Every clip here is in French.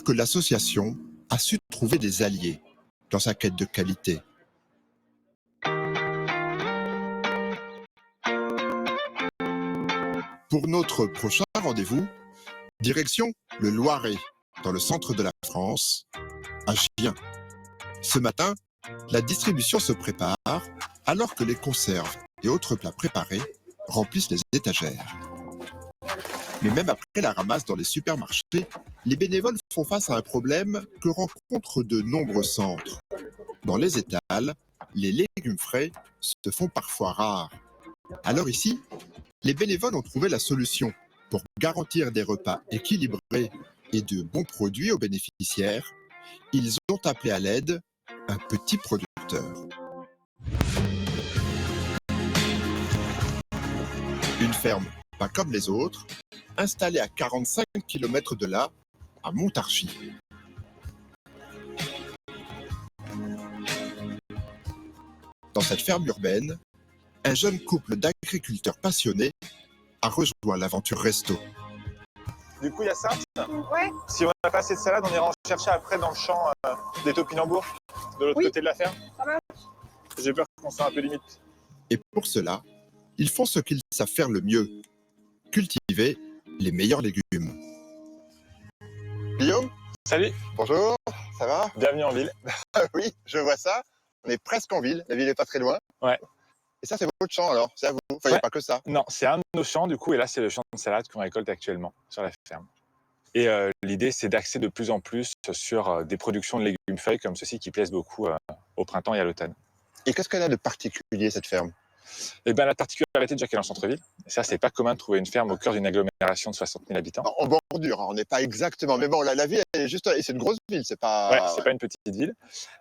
que l'association a su trouver des alliés dans sa quête de qualité. Pour notre prochain rendez-vous, direction le Loiret, dans le centre de la France, à Gien. Ce matin, la distribution se prépare alors que les conserves et autres plats préparés remplissent les étagères. Mais même après la ramasse dans les supermarchés, les bénévoles font face à un problème que rencontrent de nombreux centres. Dans les étals, les légumes frais se font parfois rares. Alors ici, les bénévoles ont trouvé la solution pour garantir des repas équilibrés et de bons produits aux bénéficiaires. Ils ont appelé à l'aide un petit producteur. Une ferme pas comme les autres, installée à 45 km de là, à Montargis. Dans cette ferme urbaine, un jeune couple d'agriculteurs passionnés a rejoint l'aventure resto. Du coup, il y a ça. Ouais. Si on n'a pas assez de salade, on ira en chercher après dans le champ des topinambours, de l'autre côté de la ferme. Ça va. J'ai peur qu'on soit un peu limite. Et pour cela, ils font ce qu'ils savent faire le mieux, cultiver les meilleurs légumes. Guillaume ? Salut. Bonjour, ça va ? Bienvenue en ville. Oui, je vois ça. On est presque en ville, la ville n'est pas très loin. Ouais. Et ça, c'est votre champ alors, c'est à vous. Enfin, il n'y a pas que ça. Non, c'est un de nos champs du coup, et là, c'est le champ de salade qu'on récolte actuellement sur la ferme. Et l'idée, c'est d'axer de plus en plus sur des productions de légumes feuilles comme ceci qui plaisent beaucoup au printemps et à l'automne. Et qu'est-ce qu'elle a de particulier, cette ferme ? Et bien, la particularité déjà qu'elle est en centre-ville, et ça, c'est pas commun de trouver une ferme au cœur d'une agglomération de 60 000 habitants. En bordure, hein, on n'est pas exactement. Mais bon, la ville, elle est juste. Et c'est une grosse ville, c'est pas. Ouais, c'est pas une petite ville.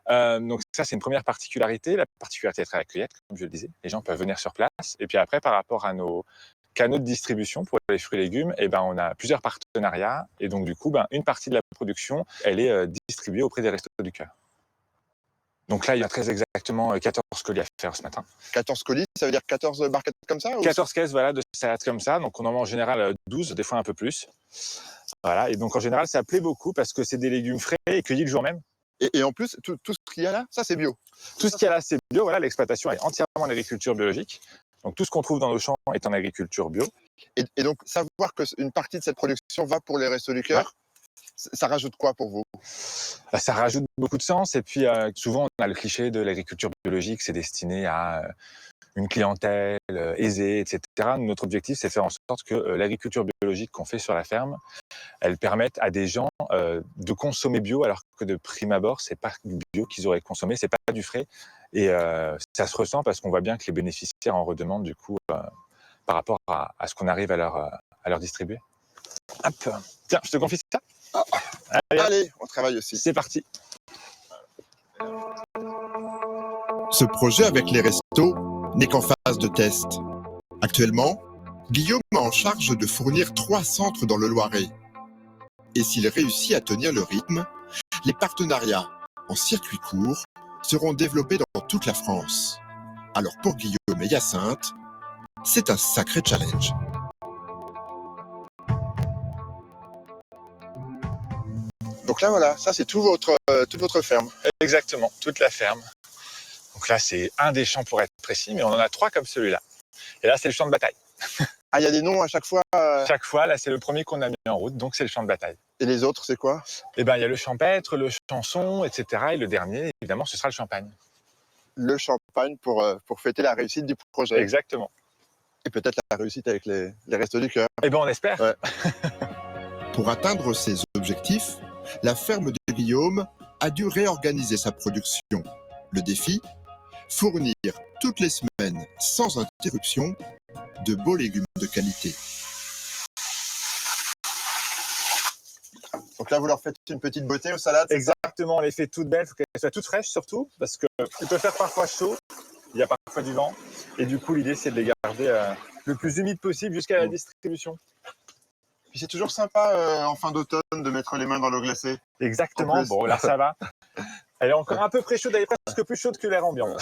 Donc ça, c'est une première particularité. La particularité est très accueillante, comme je le disais. Les gens peuvent venir sur place. Et puis après, par rapport à nos canaux de distribution pour les fruits et légumes, et ben, on a plusieurs partenariats. Et donc, du coup, une partie de la production, elle est distribuée auprès des Restos du Cœur. Donc là, il y a très exactement 14 colis à faire ce matin. 14 colis, ça veut dire 14 barquettes comme ça ou... 14 caisses voilà, de salade comme ça. Donc on en mange en général 12, des fois un peu plus. Voilà. Et donc en général, ça plaît beaucoup parce que c'est des légumes frais et cueillis le jour même. Et en plus, tout ce qu'il y a là, ça c'est bio. Tout ce qu'il y a là, c'est bio. Voilà, l'exploitation est entièrement en agriculture biologique. Donc tout ce qu'on trouve dans nos champs est en agriculture bio. Et donc savoir qu'une partie de cette production va pour les Restos du Cœur, ça rajoute quoi pour vous ? Ça rajoute beaucoup de sens. Et puis souvent, on a le cliché de l'agriculture biologique, c'est destiné à une clientèle aisée, etc. Notre objectif, c'est de faire en sorte que l'agriculture biologique qu'on fait sur la ferme, elle permette à des gens de consommer bio, alors que de prime abord, c'est pas du bio qu'ils auraient consommé, c'est pas du frais. Et ça se ressent parce qu'on voit bien que les bénéficiaires en redemandent du coup par rapport à ce qu'on arrive à leur distribuer. Hop. Tiens, je te confie ça. Allez, on travaille aussi. C'est parti. Ce projet avec les restos n'est qu'en phase de test. Actuellement, Guillaume est en charge de fournir 3 centres dans le Loiret. Et s'il réussit à tenir le rythme, les partenariats en circuit court seront développés dans toute la France. Alors pour Guillaume et Hyacinthe, c'est un sacré challenge. Donc là, voilà, ça c'est toute votre ferme. Exactement, toute la ferme. Donc là, c'est un des champs pour être précis, mais on en a 3 comme celui-là. Et là, c'est le champ de bataille. Ah, il y a des noms à chaque fois Chaque fois, là, c'est le premier qu'on a mis en route, donc c'est le champ de bataille. Et les autres, c'est quoi ? Eh bien, il y a le champêtre, le chanson, etc. Et le dernier, évidemment, ce sera le champagne. Le champagne pour fêter la réussite du projet. Exactement. Et peut-être la réussite avec les Restos du Cœur. Eh bien, on espère. Ouais. Pour atteindre ces objectifs, la ferme de Guillaume a dû réorganiser sa production. Le défi ? Fournir toutes les semaines, sans interruption, de beaux légumes de qualité. Donc là, vous leur faites une petite beauté aux salades ? Exactement, on les fait toutes belles, il faut qu'elles soient toutes fraîches surtout, parce qu'il peut faire parfois chaud, il y a parfois du vent, et du coup, l'idée, c'est de les garder le plus humide possible jusqu'à la distribution. Puis c'est toujours sympa en fin d'automne de mettre les mains dans l'eau glacée. Exactement, bon là ça va. Elle est encore un peu préchaude, elle est presque plus chaude que l'air ambiant.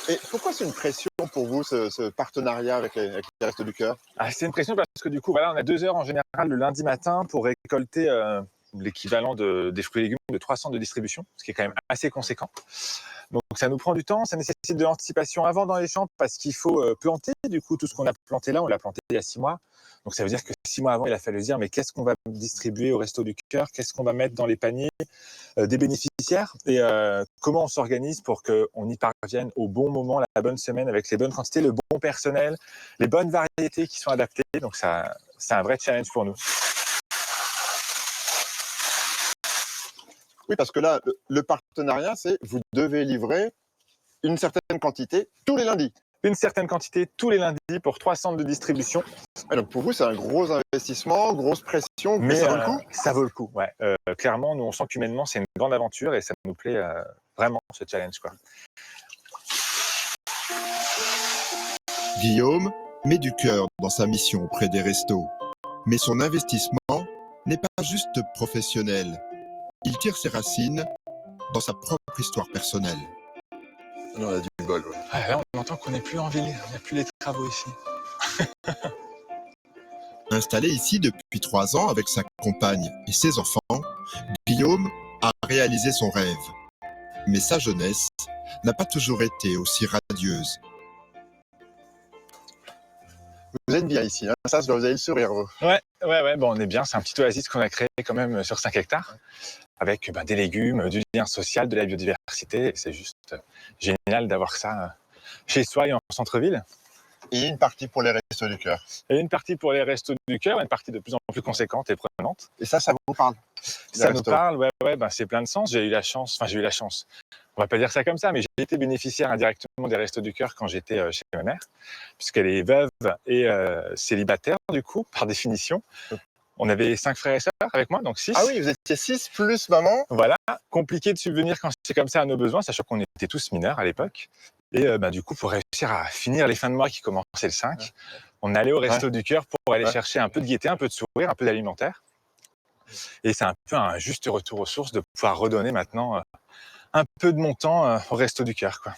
Et pourquoi c'est une pression pour vous, ce partenariat avec les Restos du Cœur? Ah, c'est une pression parce que du coup, voilà, on a 2 heures en général le lundi matin pour récolter l'équivalent des fruits et légumes de 3 centres de distribution, ce qui est quand même assez conséquent. Donc ça nous prend du temps, ça nécessite de l'anticipation avant dans les champs parce qu'il faut planter. Du coup, tout ce qu'on a planté là, on l'a planté il y a 6 mois. Donc ça veut dire que 6 mois avant, il a fallu se dire mais qu'est-ce qu'on va distribuer au Resto du Cœur, qu'est-ce qu'on va mettre dans les paniers des bénéficiaires et comment on s'organise pour qu'on y parvienne au bon moment, la bonne semaine, avec les bonnes quantités, le bon personnel, les bonnes variétés qui sont adaptées. Donc ça, c'est un vrai challenge pour nous. Oui, parce que là, le partenariat, c'est vous devez livrer une certaine quantité tous les lundis. Une certaine quantité tous les lundis pour 3 centres de distribution. Et donc pour vous, c'est un gros investissement, grosse pression, mais ça vaut le coup? Ça vaut le coup, ouais. Clairement, nous, on sent qu'humainement, c'est une grande aventure et ça nous plaît vraiment, ce challenge, quoi. Guillaume met du cœur dans sa mission auprès des restos. Mais son investissement n'est pas juste professionnel. Il tire ses racines dans sa propre histoire personnelle. On a du bol, ouais. Ah, là, on entend qu'on n'est plus en ville, il n'y a plus les travaux ici. Installé ici depuis 3 ans avec sa compagne et ses enfants, Guillaume a réalisé son rêve. Mais sa jeunesse n'a pas toujours été aussi radieuse. Vous êtes bien ici, hein, ça, vous avez le sourire. Ouais, bon, on est bien, c'est un petit oasis qu'on a créé quand même sur 5 hectares, avec des légumes, du lien social, de la biodiversité. Et c'est juste génial d'avoir ça chez soi et en centre-ville. Et une partie pour les Restos du Cœur. Et une partie pour les Restos du Cœur, une partie de plus en plus conséquente et prenante. Et ça vous parle? Ça nous parle, ouais, c'est plein de sens. J'ai eu la chance, on va pas dire ça comme ça, mais j'ai été bénéficiaire indirectement des Restos du Cœur quand j'étais chez ma mère, puisqu'elle est veuve et célibataire, du coup, par définition. On avait 5 frères et sœurs avec moi, donc 6. Ah oui, vous étiez 6 plus maman. Voilà, compliqué de subvenir quand c'est comme ça à nos besoins, sachant qu'on était tous mineurs à l'époque. Et du coup, pour réussir à finir les fins de mois qui commençaient le 5, on allait au Resto du Cœur pour aller chercher un peu de gaieté, un peu de sourire, un peu d'alimentaire. Et c'est un peu un juste retour aux sources de pouvoir redonner maintenant un peu de mon temps au Resto du Cœur, quoi.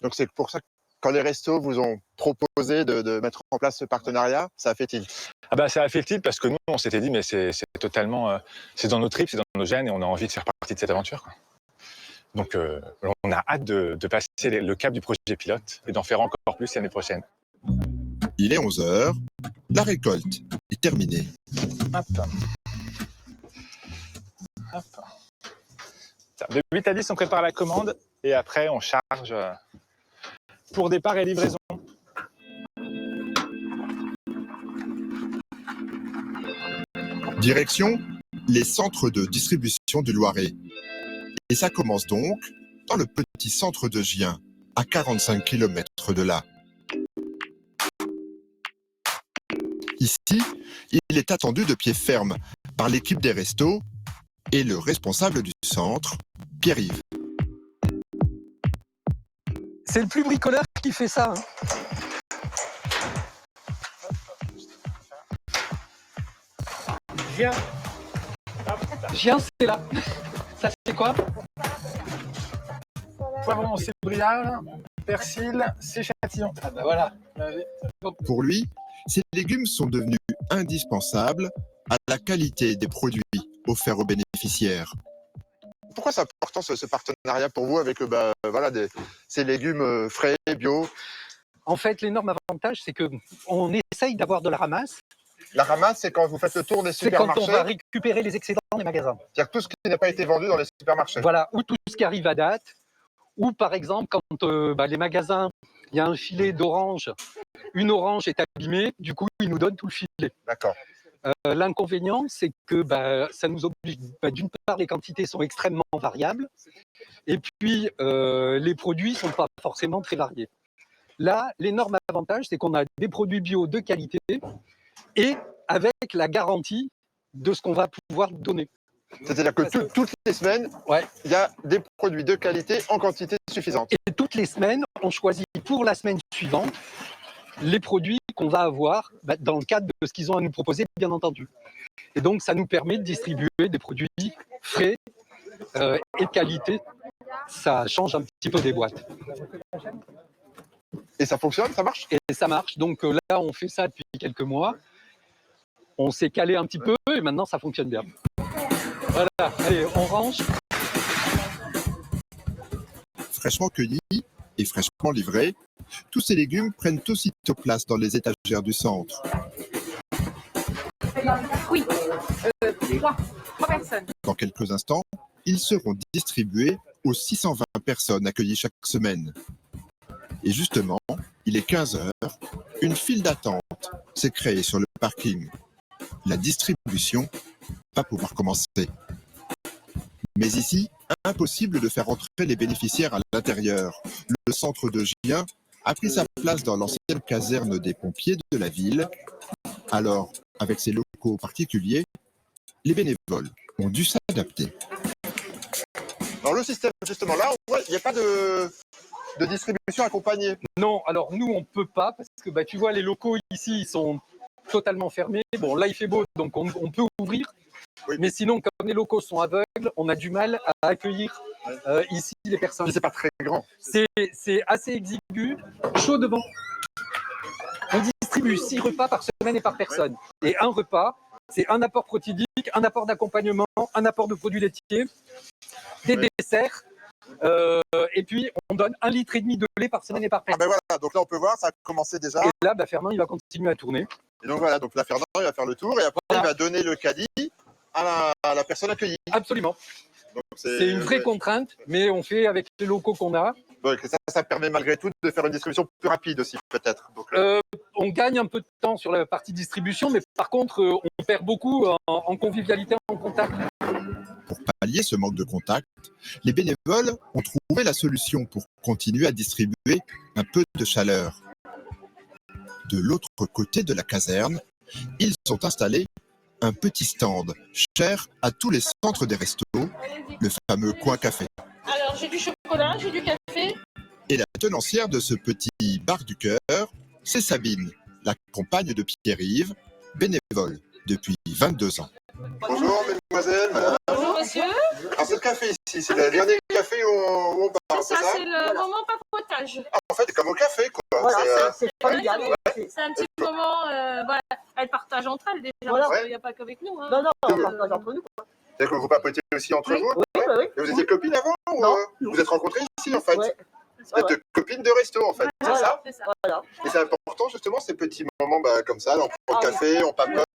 Donc c'est pour ça que quand les restos vous ont proposé de mettre en place ce partenariat, ça a fait tilt. Ah bah ça a fait tilt parce que nous, on s'était dit, mais c'est totalement, c'est dans nos tripes, c'est dans nos gènes et on a envie de faire partie de cette aventure, quoi. Donc on a hâte de passer le cap du projet pilote et d'en faire encore plus l'année prochaine. Il est 11h, la récolte est terminée. Hop. De 8 à 10, on prépare la commande et après on charge pour départ et livraison. Direction les centres de distribution du Loiret. Et ça commence donc dans le petit centre de Gien, à 45 km de là. Ici, il est attendu de pied ferme par l'équipe des restos et le responsable du centre, Pierre-Yves. C'est le plus bricoleur qui fait ça. Gien, c'est là. Ça, c'est quoi? Poivron, c'est brillard, persil, c'est châtillon. Ah bah voilà. Pour lui, ces légumes sont devenus indispensables à la qualité des produits offerts aux bénéficiaires. Pourquoi c'est important ce partenariat pour vous avec ces légumes frais, bio? En fait, l'énorme avantage, c'est qu'on essaye d'avoir de la ramasse. La ramasse, c'est quand vous faites le tour des C'est quand supermarchés. on va récupérer les excédents des magasins. C'est-à-dire tout ce qui n'a pas été vendu dans les supermarchés. Voilà, ou tout ce qui arrive à date. Ou par exemple, quand les magasins, il y a un filet d'orange, une orange est abîmée, du coup, ils nous donnent tout le filet. D'accord. L'inconvénient, c'est que ça nous oblige, d'une part, les quantités sont extrêmement variables, et puis les produits ne sont pas forcément très variés. Là, l'énorme avantage, c'est qu'on a des produits bio de qualité et avec la garantie de ce qu'on va pouvoir donner. C'est-à-dire que toutes les semaines, il y a des produits de qualité en quantité suffisante. Et toutes les semaines, on choisit pour la semaine suivante les produits qu'on va avoir dans le cadre de ce qu'ils ont à nous proposer, bien entendu. Et donc, ça nous permet de distribuer des produits frais et de qualité ça change un petit peu des boîtes. Et ça fonctionne, ça marche? Et ça marche. Donc là, on fait ça depuis quelques mois. On s'est calé un petit peu et maintenant, ça fonctionne bien. Voilà, allez, on range. Fraîchement cueillis et fraîchement livrés, tous ces légumes prennent aussitôt place dans les étagères du centre. Oui, trois personnes. Dans quelques instants, ils seront distribués aux 620 personnes accueillies chaque semaine. Et justement, il est 15 heures, une file d'attente s'est créée sur le parking. La distribution va pouvoir commencer. Mais ici, impossible de faire entrer les bénéficiaires à l'intérieur. Le centre de Gien a pris sa place dans l'ancienne caserne des pompiers de la ville. Alors, avec ses locaux particuliers, les bénévoles ont dû s'adapter. Alors le système, justement, là, il n'y a pas de distribution accompagnée. Non, alors nous, on ne peut pas parce que tu vois, les locaux ici, ils sont totalement fermés. Bon, là, il fait beau, donc on peut ouvrir. Oui. Mais sinon, comme les locaux sont aveugles, on a du mal à accueillir ici les personnes. Mais c'est pas très grand. C'est assez exigu, chaud devant. On distribue 6 repas par semaine et par personne. Et un repas, c'est un apport protidique, un apport d'accompagnement, un apport de produits laitiers, des desserts. Et puis, on donne 1,5 litre de lait par semaine et par personne. Ah ben voilà, donc là on peut voir, ça a commencé déjà. Et là, Fernand, il va continuer à tourner. Et donc voilà, donc là Fernand, il va faire le tour et après Voilà. il va donner le caddie à la personne accueillie. Absolument. Donc, C'est une vraie contrainte, mais on fait avec les locaux qu'on a. Donc ça permet malgré tout de faire une distribution plus rapide aussi peut-être. Donc, On gagne un peu de temps sur la partie distribution, mais par contre, on perd beaucoup en convivialité, en contact. Pour pallier ce manque de contact, les bénévoles ont trouvé la solution pour continuer à distribuer un peu de chaleur. De l'autre côté de la caserne, ils ont installé un petit stand cher à tous les centres des restos, le fameux coin café. Alors, j'ai du chocolat, j'ai du café. Et la tenancière de ce petit bar du cœur, c'est Sabine, la compagne de Pierre-Yves, bénévole depuis 22 ans. Bonjour mesdemoiselles, madame. Bonjour, monsieur. Alors c'est le café ici, c'est le dernier café où on parle, C'est ça, c'est le moment papotage. Ah, en fait, c'est comme au café, quoi. Voilà, c'est familial. C'est un petit moment, voilà, elles partagent entre elles déjà, Voilà. parce qu'il n'y a pas qu'avec nous. Hein. Non, non, on partage entre nous. C'est-à-dire que vous papotez aussi entre Oui. vous. Oui, oui, oui. Et vous étiez copines avant ou, Non. Vous êtes rencontrées ici, en fait. Ouais. Vous êtes copines de resto, en fait, c'est ça? C'est ça. Voilà. Et c'est important, justement, ces petits moments comme ça, on prend le café, on papote.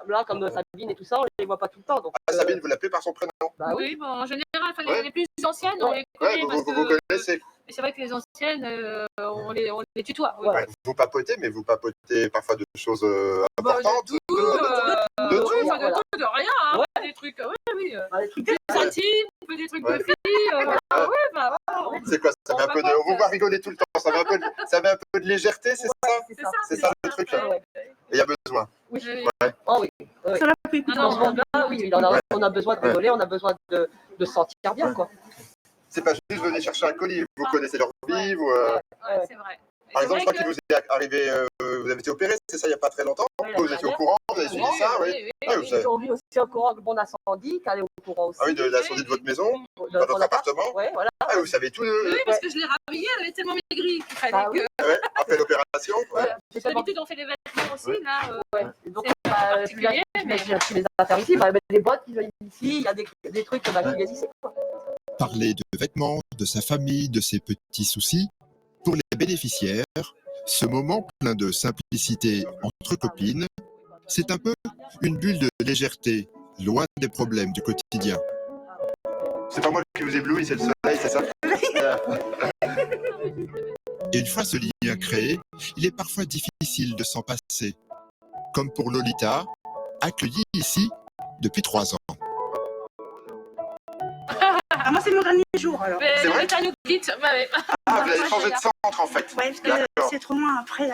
Là, comme Sabine et tout ça, on les voit pas tout le temps. Donc, Ah, Sabine, vous l'appelez par son prénom? bah oui. Oui, bon, en général, enfin, Ouais. les plus anciennes, on les Ouais, connaît parce vous que connaissez. mais c'est vrai que les anciennes, on les tutoie. Oui. Ouais, vous papotez, mais vous papotez parfois de choses Bah, importantes. de tout, de tout, oui, enfin, de voilà. tout, de rien, hein. Des trucs, oui. Ah, les trucs Des intimes, des trucs de filles, voilà. Ouais, bah, voilà. C'est quoi? Ça met un peu de... On vous voit rigoler tout le temps. Ça met un peu de légèreté, c'est ça? c'est ça. C'est ça le truc. Ouais, ouais. Et il y a besoin. Oui. Ouais. Oh oui. Oui. Ça l'a pris Dans ce monde-là, oui, on a besoin de rigoler, on a besoin de se sentir bien, quoi. C'est pas juste venir chercher un colis. Vous connaissez leur vie. Vous, Ouais, c'est vrai. Par C'est exemple, je vrai crois qu'il vous est arrivé, vous avez été opéré, c'est ça, il n'y a pas très longtemps. Oui, Vous étiez au courant, vous avez suivi ça, oui. Ah, vous savez- Ils ont vu aussi au courant que bon incendie, qu'elle est au courant aussi. Ah oui, de l'incendie de votre maison, De dans votre mon appart. appartement. Ouais, voilà. Ah, vous savez tout, Oui, parce que je l'ai rhabillée, elle est tellement maigrie qu'il fallait Ah oui. que... ouais, après l'opération. Ouais. Ouais, c'est tellement- D'habitude, on fait des vêtements aussi, Ouais. là. ouais. Donc, C'est particulier, mais- tu les affaires ici, les boîtes qui viennent ici, il y a des trucs qui viennent ici. Quoi. Parler de vêtements, de sa famille, de ses petits soucis, pour les bénéficiaires, ce moment plein de simplicité entre copines, c'est un peu une bulle de légèreté, loin des problèmes du quotidien. C'est pas moi qui vous éblouis, c'est le soleil, c'est ça? Et une fois ce lien créé, il est parfois difficile de s'en passer. Comme pour Lolita, accueillie ici depuis 3 ans. Ah, moi, c'est mon dernier jour alors. Mais C'est vrai le nous dites, ouais. Ah, vous avez changé de centre en fait. Ouais, parce que D'accord. c'est trop loin. Après,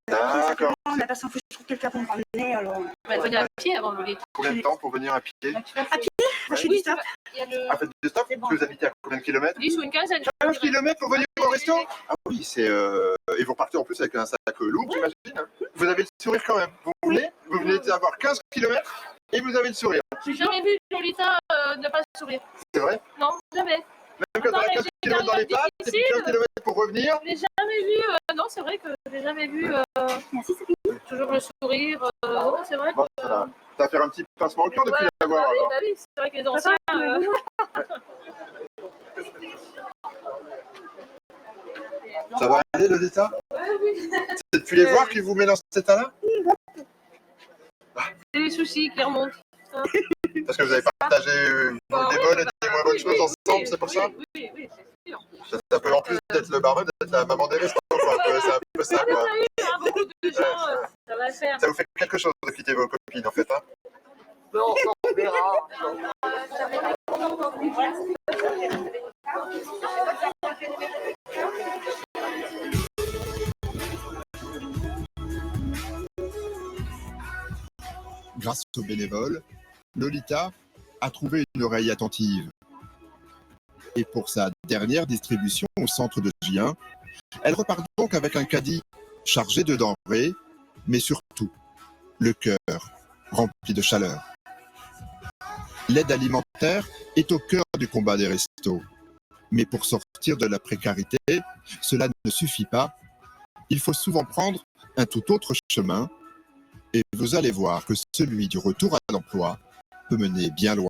D'accord. on n'a pas sans faut que je trouve quelqu'un pour me ramener. Alors, On va venir à pied avant de Combien de temps pour venir à pied? je suis du stop. Il y a le À fait de stop, vous habitez à combien de kilomètres? 10 ou une quinzaine. 15 kilomètres pour venir au resto? Ah oui, c'est... Et vous repartez en plus avec un sac lourd, j'imagine. Vous avez le sourire quand même. Vous venez d'avoir 15 kilomètres et vous avez le sourire. J'ai jamais vu Lolita ne pas sourire. C'est vrai? Non, jamais. Même quand on a 15 km dans les pattes, c'est 15 km pour revenir. Je l'ai jamais vu, non, c'est vrai que je l'ai jamais vu. Merci, c'est fini. Toujours le sourire. Non, c'est vrai que. Bon, ça va faire un petit pincement au cœur depuis Ouais, l'avoir. bah oui, alors. bah oui, c'est vrai que les anciens. Ça va aller, Lolita? Oui. C'est depuis les voir qui vous met dans cet état-là? C'est les soucis qui remontent. Parce que vous avez partagé des bonnes et des moins bonnes choses ensemble, c'est pour ça? Oui, oui, c'est sûr. Ça peut en plus d'être le barman, d'être la maman des restos, quoi. C'est un peu ça, quoi. Beaucoup de gens, ça va faire. Ça vous fait quelque chose de quitter vos copines, en fait, hein? Bon, on verra. Grâce aux bénévoles, Lolita a trouvé une oreille attentive. Et pour sa dernière distribution au centre de Gien, elle repart donc avec un caddie chargé de denrées, mais surtout le cœur rempli de chaleur. L'aide alimentaire est au cœur du combat des restos. Mais pour sortir de la précarité, cela ne suffit pas. Il faut souvent prendre un tout autre chemin. Et vous allez voir que celui du retour à l'emploi peut mener bien loin.